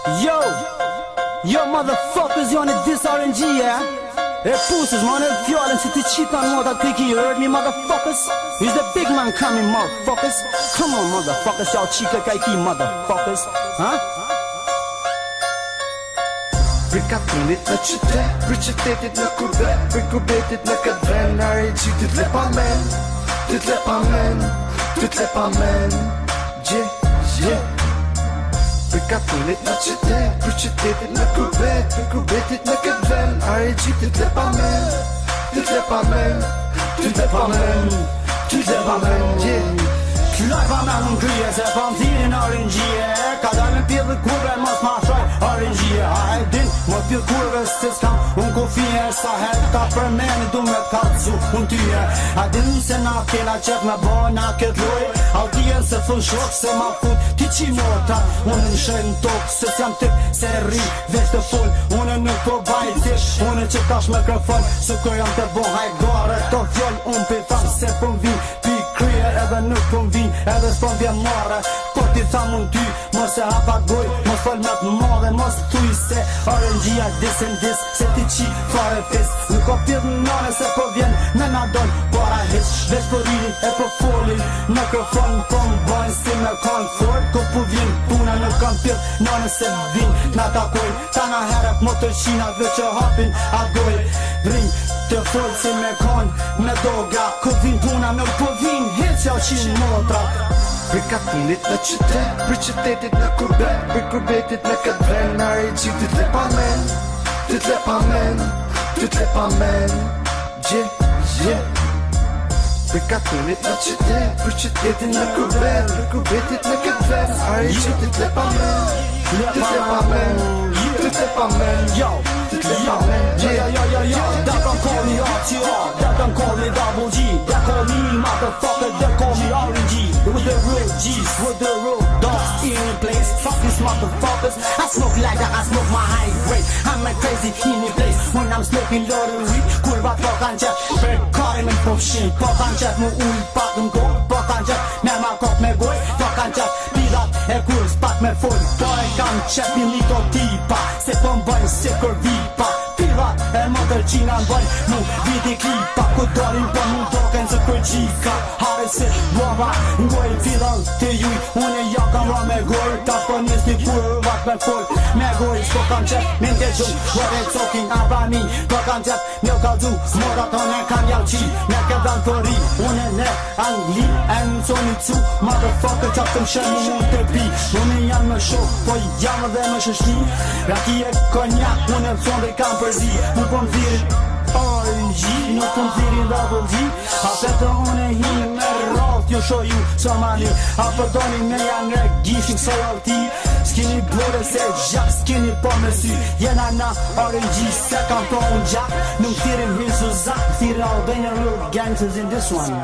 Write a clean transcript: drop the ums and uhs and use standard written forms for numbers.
Yo motherfuckers, you on this RNG, yeah? Hey pussies, man, hey fjallin' si ti qitan mod at piki, you heard me motherfuckers? He's the big man coming, motherfuckers. Come on motherfuckers, y'all qika kajki motherfuckers, huh? Për katunit në qytet, për qytetit në kubet, për kubetit në këtë ven, RNG ty t'le pa men, ty t'le pa men, ty t'le pa men, Për katunit në qytet, për qytetit në kubet, për kubetit në këtë ven, RNG ty t'le pa men, ty t'le pa men, ty t'le pa men, ty t'le pa men, Klaj pa me në kryje se pa më thirin RNG, ka dal me pjedh dhe kurve mos ma shaj RNG, a e din më pjedh kurve se s'kam unë kofije sa het ka për meni du me kalzu unë tyje, a din se na kena qef me bo na ket loj audien se thun shok se ma fut ti qi mota unë në shenë tok se s'jam tip se rri veç të full unë nuk po baj tish unë që tash mikrofon se kër jam të bo hajgare to fjoll unë pe tham se po m'vin pi krye edhe nuk po m'vin edhe s'po m'vjen marre po ti tham unë ty mos e hapa goj mos fol me t'madhe mos thuj se RNG-a disin dis se ti qi fare fis nuk ko pjedh nane se po vjen me na don para his veç po rinin e po folin mikrofon po m'bajn si me komfort ko po vjen puna nuk kam pjedh nane se vin na takojn ta na herët motorqina dhe që hapin a goj vrin të fol si me kon me doga ko vin puna nuk po vin hiq jau qin motra Për katunit në qytet, për qytetit në kubet, për kubetit në këtë ven, RNG ty t'le pa men, ty t'le pa men, ty t'le pa men, Për katunit në qytet, për qytetit në kubet, për kubetit në këtë ven, RNG ty t'le pa men, ty t'le pa men, ty t'le pa men, ty t'le pa men, They don't call me RTR, they don't call me Double G, they call me motherfucker, they call me RNG. With the real G's, with the real dogs in place. Fuck these motherfuckers, I smoke like that, I smoke my high grade. I'm a crazy in the place, when I'm smoking lottery. Kurva po kan qef, për karin me pëfshin. Po kan qef mu ull pak në goj, po kan qef me ma kop me goj. Po kan qef pidat e kur s'pak me full. Po e kan qef një lito tipa, se po m'bajnë si kur vipa. Pidat e motorqina n'bajnë mu viti klipa. Ku dalin po mu token se kur qika. Hare se baba, ngoj pidan të juj. Unë e ja kam ra me goj, ta po njës një kur vat me full. Me goj, s'po kam qef, me nge gjumë. What it's talking about me, po kam qef, me u kalzu. S'mora tonë e kam jau qi, me ke dan të ri. Unë e ne angli, e në coni cu. Motherfucker qap të mshen mund të pi. Unë e janë me shok, po janë dhe me shështi. Raki e konjak, unë e pëson dhe i kam përzi. Nuk po m'thirin RNG, nuk po m'thirin Double G. A petë unë e hi me ralt, jo show ju Somali. A përdoni me janë regishin se jalti. S'kini bore se gjak, s'kini po me sy. Jena na RNG, se kam po unë gjak. Nuk thirin hisu zak, thirin all the real gangsters in this one.